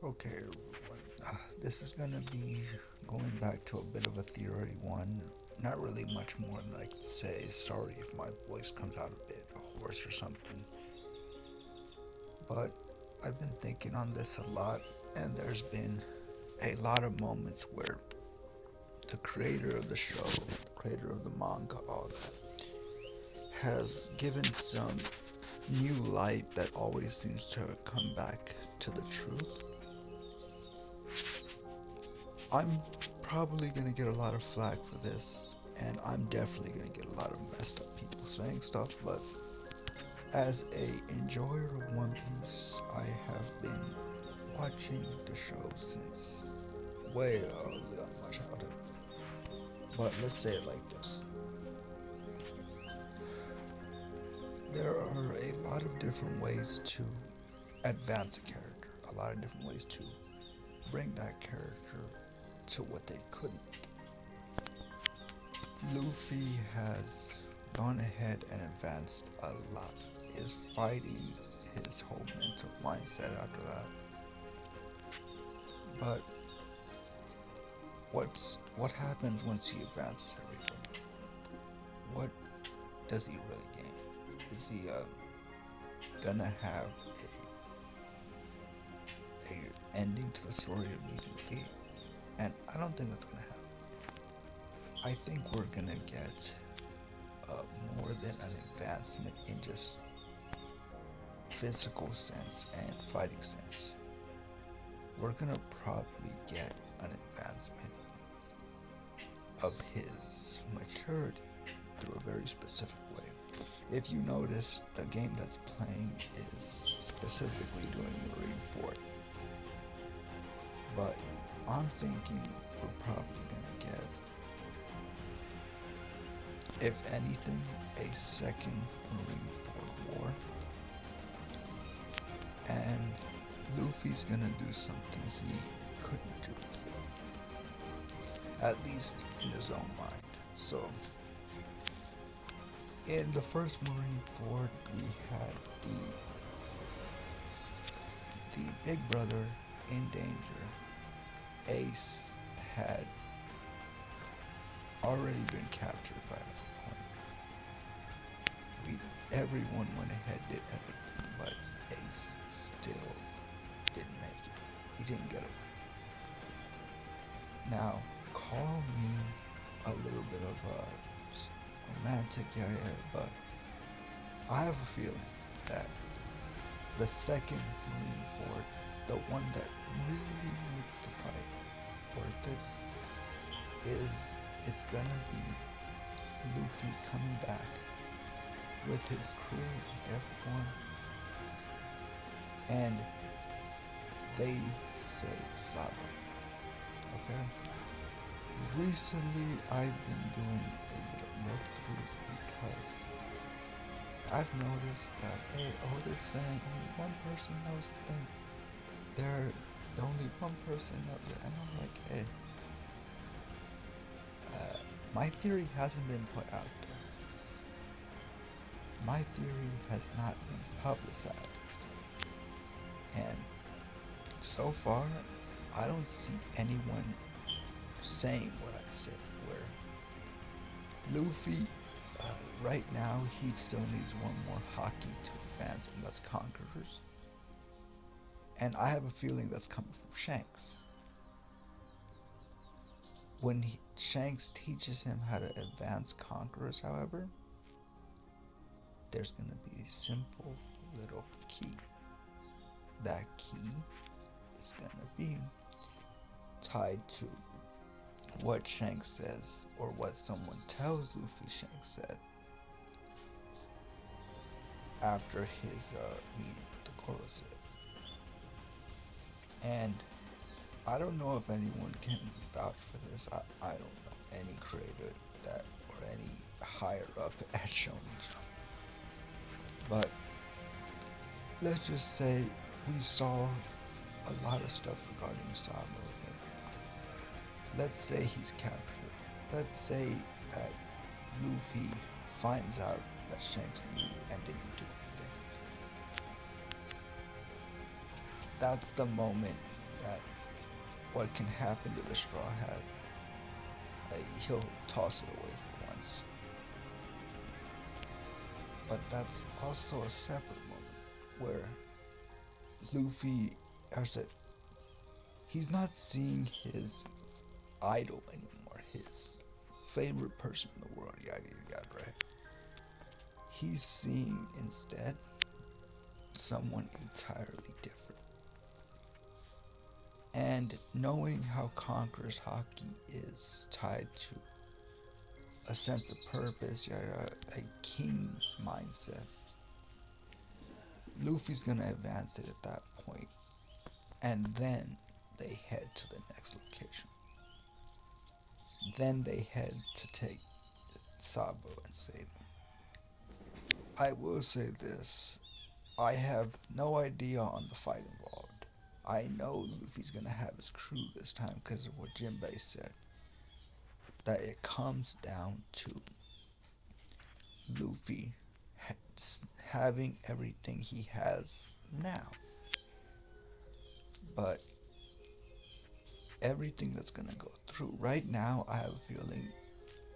Okay, everyone. This is gonna be going back to a bit of a theory one. Not really much more than I can say. Sorry if my voice comes out a bit hoarse or something. But I've been thinking on this a lot, and there's been a lot of moments where the creator of the show, the creator of the manga, all that, has given some new light that always seems to come back to the truth. I'm probably gonna get a lot of flack for this, and I'm definitely gonna get a lot of messed up people saying stuff, but as a enjoyer of One Piece, I have been watching the show since way early on in my childhood. But let's say it like this. There are a lot of different ways to advance a character, a lot of different ways to bring that character to what they couldn't. Luffy has gone ahead and advanced a lot. Is fighting his whole mental mindset after that. But what happens once he advances everything? What does he really gain? Is he gonna have a ending to the story immediately? And I don't think that's gonna happen. I think we're gonna get more than an advancement in just physical sense and fighting sense. We're gonna probably get an advancement of his maturity through a very specific way. If you notice, the game that's playing is specifically doing Marineford, but I'm thinking we're probably gonna get, if anything, a second Marineford war, and Luffy's gonna do something he couldn't do before, at least in his own mind. So, in the first Marineford, we had the big brother in danger. Ace had already been captured by that point. Everyone went ahead, did everything, but Ace still didn't make it. He didn't get away. Now, call me a little bit of a romantic, yeah, but I have a feeling that the second Marineford, the one that really makes the fight worth it, is it's gonna be Luffy coming back with his crew, with everyone, and they save Sabo. Okay? Recently, I've been doing a bit of look-throughs because I've noticed that, hey, Oda's saying only one person knows the thing. The only one person knows it, and I'm like, hey, my theory hasn't been put out there. My theory has not been publicized. And so far, I don't see anyone saying what I said, where Luffy, right now, he still needs one more Haki to advance, and that's Conquerors. And I have a feeling that's coming from Shanks. When Shanks teaches him how to advance Conquerors, however, there's going to be a simple little key. That key is going to be tied to what Shanks says, or what someone tells Luffy Shanks said after his meeting with the Gorosei. And I don't know if anyone can vouch for this. I don't know any creator that, or any higher up at Shonen Jump. But let's just say we saw a lot of stuff regarding Sabo here. Let's say he's captured. Let's say that Luffy finds out that Shanks knew and didn't do anything. That's the moment that what can happen to the Straw Hat, he'll toss it away for once. But that's also a separate moment where Luffy, I said, he's not seeing his idol anymore, his favorite person in the world, yada yada yada, right? He's seeing instead someone entirely different. And knowing how Conqueror's Haki is tied to a sense of purpose, yada, a king's mindset, Luffy's gonna advance it at that point, and then they head to the next location. Then they head to take Sabo and save him. I will say this, I have no idea on the fight involved. I know Luffy's gonna have his crew this time because of what Jinbei said. That it comes down to Luffy having everything he has now. But everything that's gonna go through. Right now, I have a feeling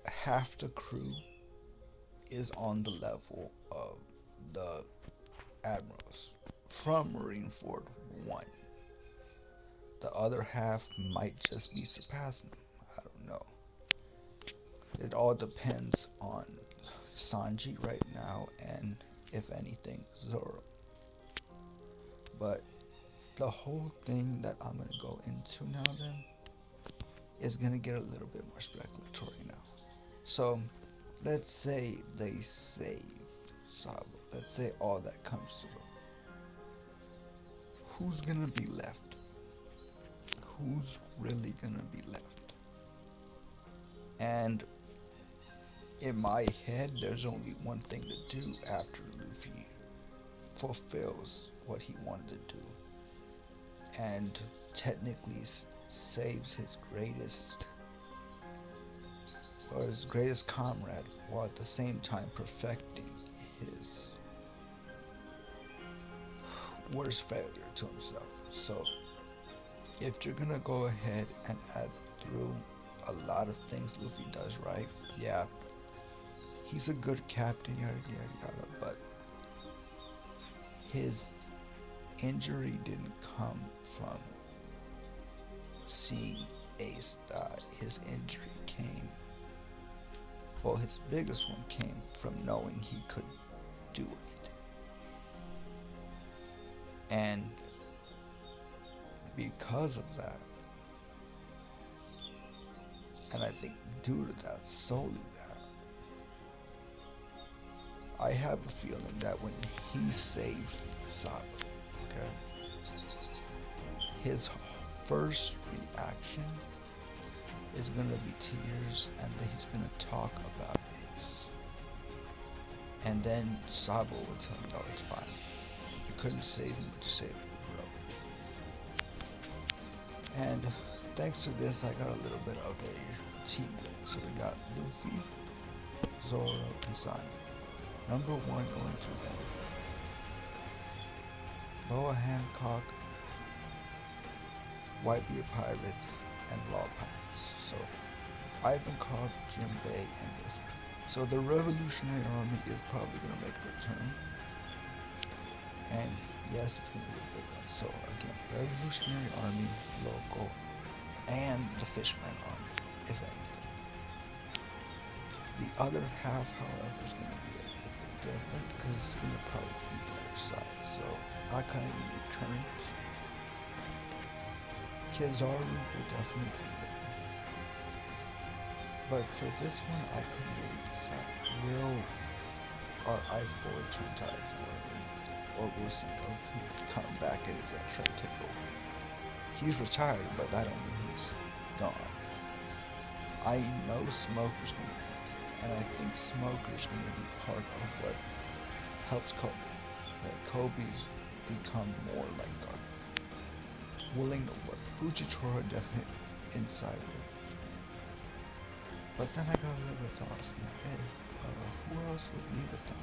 half the crew is on the level of the admirals from Marineford 1. The other half might just be surpassing them. I don't know. It all depends on Sanji right now and, if anything, Zoro. But the whole thing that I'm going to go into now then is going to get a little bit more speculatory now. So, let's say they save Sabo. Let's say all that comes through. Who's going to be left? Who's really going to be left? And in my head, there's only one thing to do after Luffy fulfills what he wanted to do and technically saves his greatest comrade, while at the same time perfecting his worst failure to himself. So if you're gonna go ahead and add through a lot of things Luffy does right, yeah, he's a good captain, yada yada yada, but his injury didn't come from seeing Ace die. His injury came, well, his biggest one came from knowing he couldn't do anything. And because of that, and I think due to that, solely that, I have a feeling that when he saves Sabo, okay, his first reaction is gonna be tears, and then he's gonna talk about Ace. And then Sabo will tell him, "No, it's fine. You couldn't save him, but you saved me, bro." And thanks to this, I got a little bit of a team going. So we got Luffy, Zoro, and Sanji. Number 1 going through them. Boa Hancock, Whitebeard Pirates, and Law Pirates. So Ivankov, Jinbei, and this. So the Revolutionary Army is probably going to make a return. And yes, it's going to be a big one. So again, Revolutionary Army, local, and the Fishman Army, if anything. The other half, however, is going to be a little bit different because it's going to probably be the other side. So Akai Current, Kizaru will definitely be there. But for this one, I couldn't really decide. Will our Ice Boy turn tides or will Sengoku come back and again try to take over? He's retired, but that don't mean he's gone. I know Smoker's going to be there, and I think Smoker's going to be part of what helps Kobe. That Kobe's become more like Garp, willing to work. Fujitora definitely insider. But then I got a little bit of thoughts. I'm like, hey, who else would be with them?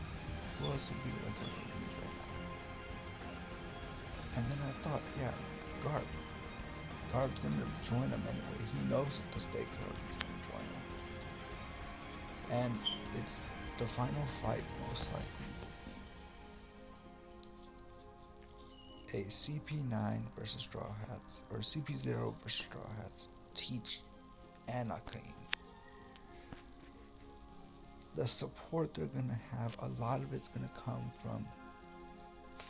Who else would be like the Marines right now? And then I thought, yeah, Garp. Garp's gonna join him anyway. He knows that the stakes are, he's gonna join him. And it's the final fight most likely will be a CP9 versus Straw Hats, or CP0 versus Straw Hats, Teach and Akainu. The support they're gonna have, a lot of it's gonna come from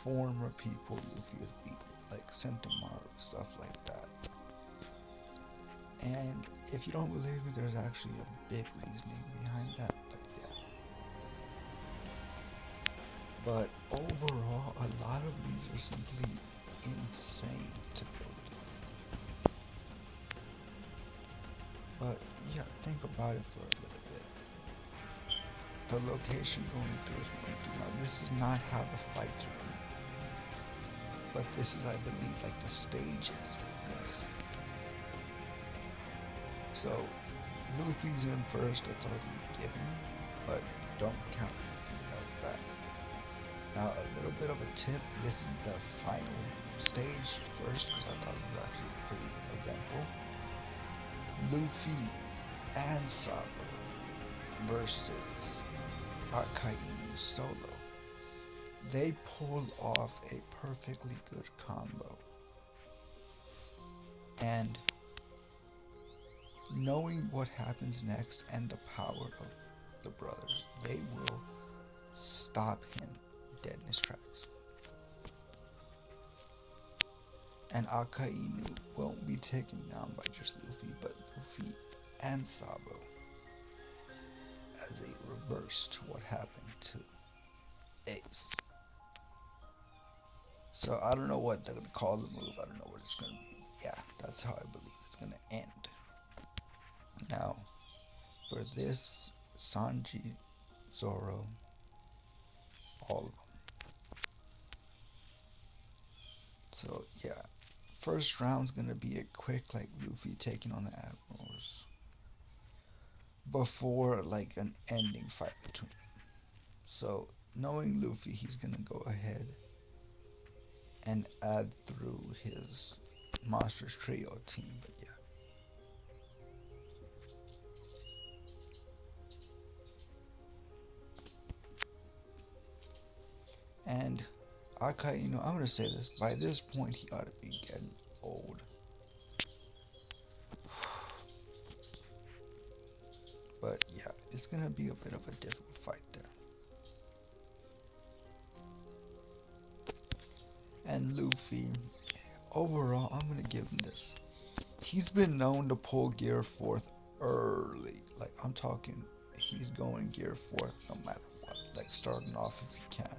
former people Luffy has beat, like Sentomaru, stuff like that. And if you don't believe me, there's actually a big reasoning behind that, but yeah. But overall, a lot of these are simply insane to go through. But yeah, think about it for a little bit. The location going through is going through. Now, this is not how the fights are going, but this is, I believe, like the stages we're gonna see. So, Luffy's in first, that's already given, but don't count Luffy as that. Now, a little bit of a tip, this is the final stage first, because I thought it was actually pretty eventful. Luffy and Sabo versus Akainu solo. They pulled off a perfectly good combo. And knowing what happens next and the power of the brothers, they will stop him dead in his tracks. And Akainu won't be taken down by just Luffy, but Luffy and Sabo, as a reverse to what happened to Ace. So I don't know what they're gonna call the move. I don't know what it's gonna be. Yeah, that's how I believe it's gonna end. Now, for this, Sanji, Zoro, all of them. So yeah, first round's gonna be a quick, like Luffy taking on the admirals before like an ending fight between them. So knowing Luffy, he's gonna go ahead and add through his Monsters Trio team. But yeah. And Akainu, I'm gonna say this, by this point he ought to be getting old. But yeah, it's gonna be a bit of a difficult fight there. And Luffy, overall, I'm gonna give him this. He's been known to pull gear fourth early. Like I'm talking, he's going gear fourth no matter what. Like starting off if he can.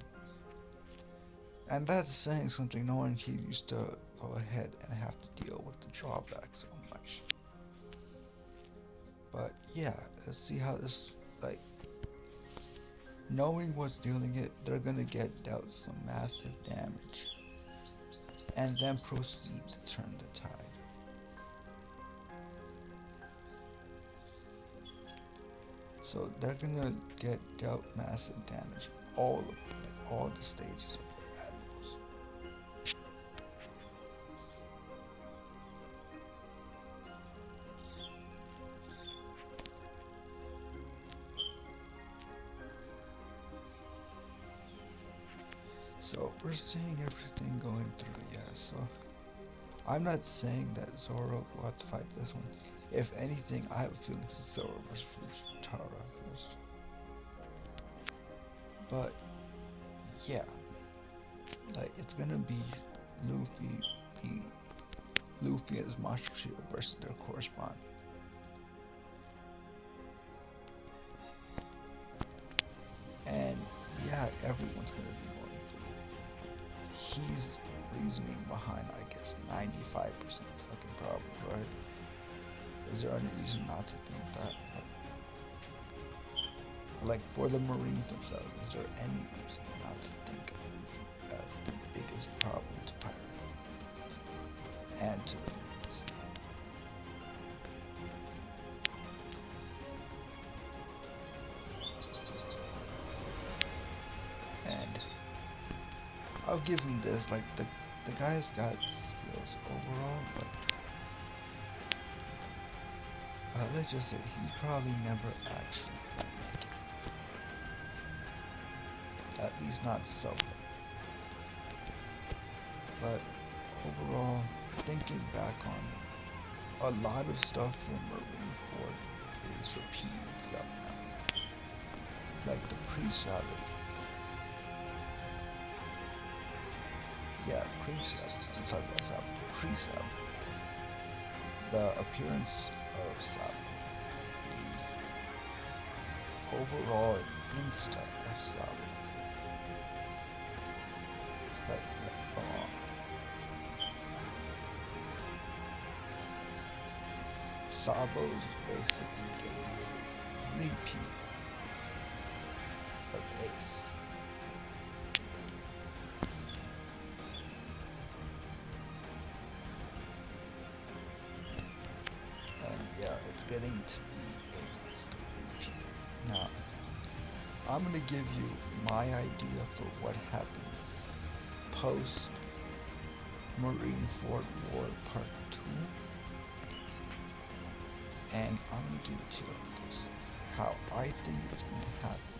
And that's saying something, knowing he used to go ahead and have to deal with the drawback so much. But yeah, let's see how this, like, knowing what's dealing it, they're gonna get dealt some massive damage and then proceed to turn the tide. So they're gonna get dealt massive damage, all of them, like all the stages of admirals. So we're seeing everything going through, yeah. So I'm not saying that Zoro will have to fight this one. If anything, I have a feeling it's Zoro versus Tara first. But yeah, like it's gonna be Luffy, be Luffy and his Monster Trio versus their corresponding. And yeah, everyone's gonna be going for Luffy. He's reasoning behind, I guess, 95% of fucking problems, right? Is there any reason not to think that? Like for the Marines themselves, is there any reason not to think of Luffy as the biggest problem to pirate and to the Marines? And I'll give him this, like the guy's got skills overall, but let's just say he's probably never actually gonna make it. At least not solo. But overall, thinking back on a lot of stuff from Marineford is repeating itself now. Like the pre-Sabbath. Yeah, pre-Sabbath. I'm talking about Sabbath. Pre-Sabbath. The appearance of Sabbath. The overall insta of Sabbath. Like, come on. Sabo's basically getting a repeat of Ace. And yeah, it's getting to be a master repeat. Now, I'm gonna give you my idea for what happens post Marineford War Part 2. And I'm gonna give it to you like this. How I think it's gonna happen.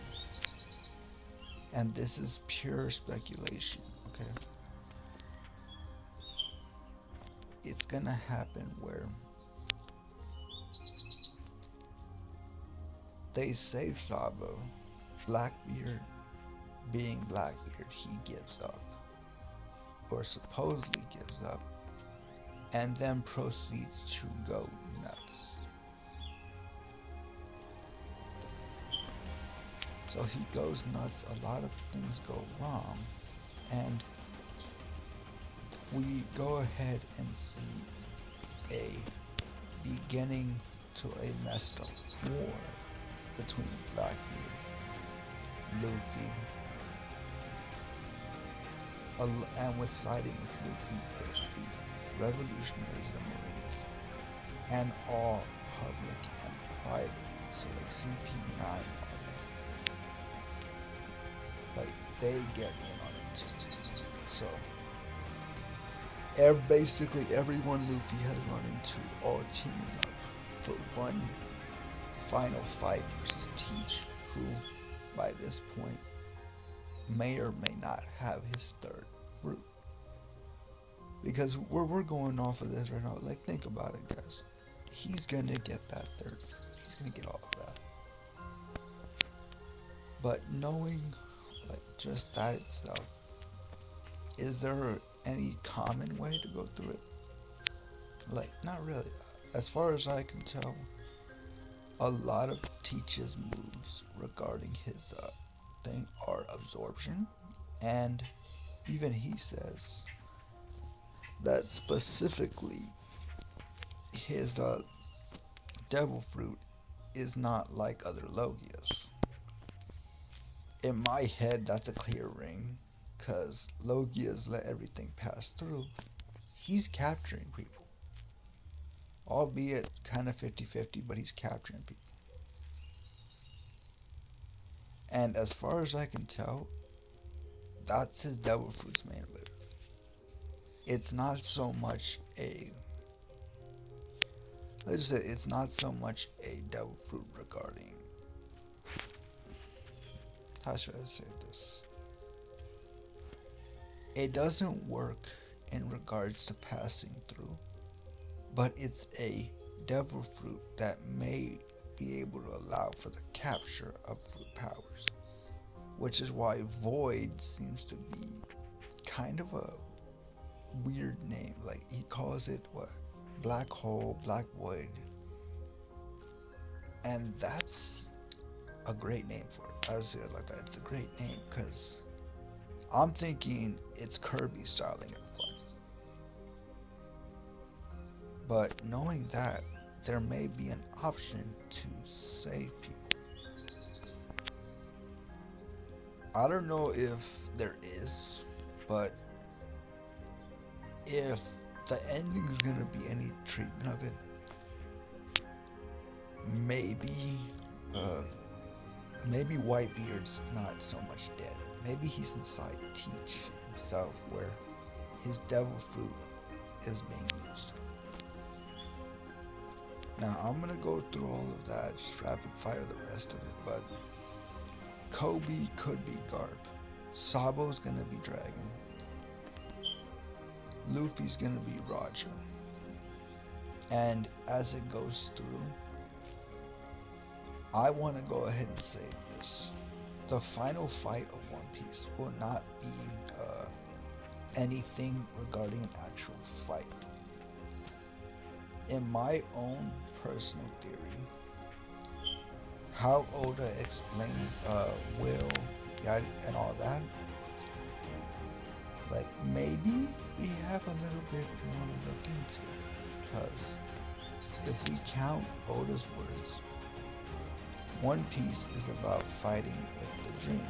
And this is pure speculation, okay? It's gonna happen where they save Sabo. Blackbeard, being Blackbeard, he gives up. Or supposedly gives up. And then proceeds to go nuts. So he goes nuts, a lot of things go wrong, and we go ahead and see a beginning to a messed up war between Blackbeard, Luffy, and with siding with Luffy is the Revolutionaries and Marines, and all public and private ones, so like CP9, like they get in on it too. So basically everyone Luffy has run into all teaming up for one final fight versus Teach, who by this point may or may not have his third fruit. Because we're going off of this right now, like think about it guys. He's gonna get that third fruit. He's gonna get all of that. But knowing like just that itself, is there any common way to go through it? Like, not really. As far as I can tell, a lot of Teach's moves regarding his thing are absorption, and even he says that specifically his devil fruit is not like other Logias. In my head, that's a clear ring, because Logias let everything pass through. He's capturing people, albeit kind of 50-50, but he's capturing people. And as far as I can tell, that's his devil fruit's main move. It's not so much a, let's just say it's not so much a devil fruit regarding, how should I say this? It doesn't work in regards to passing through, but it's a devil fruit that may be able to allow for the capture of fruit powers, which is why Void seems to be kind of a weird name. Like he calls it what? Black hole, black void. And that's a great name for it. I would say it like that. It's a great name because I'm thinking it's Kirby styling it. But knowing that, there may be an option to save people. I don't know if there is, but if the ending is gonna be any treatment of it, maybe maybe Whitebeard's not so much dead. Maybe he's inside Teach himself, where his devil fruit is being used. Now I'm gonna go through all of that, just rapid fire the rest of it, but Kobe could be Garp. Sabo's gonna be Dragon. Luffy's gonna be Roger. And as it goes through, I want to go ahead and say this. The final fight of One Piece will not be anything regarding an actual fight. In my own personal theory, how Oda explains will, yada, and all that, like maybe we have a little bit more to look into, because if we count Oda's words, One Piece is about fighting with the dream.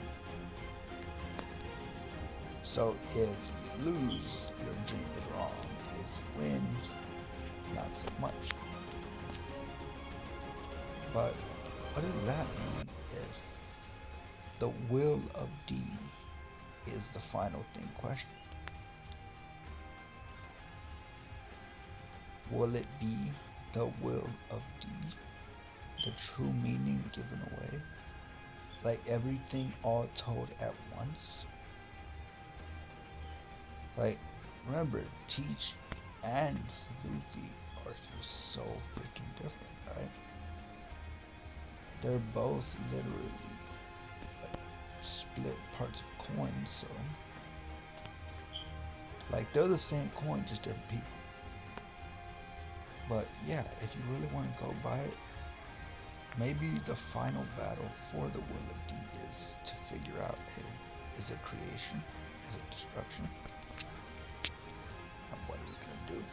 So if you lose, your dream is wrong. If you win, not so much. But what does that mean if the will of D is the final thing questioned? Will it be the will of D, the true meaning given away? Like everything all told at once? Like, remember, Teach and Luffy are just so freaking different, right? They're both literally like split parts of coins, so like they're the same coin, just different people. But yeah, if you really want to go by it, maybe the final battle for the will of D is to figure out, hey, is it creation? Is it destruction? And what are we gonna do?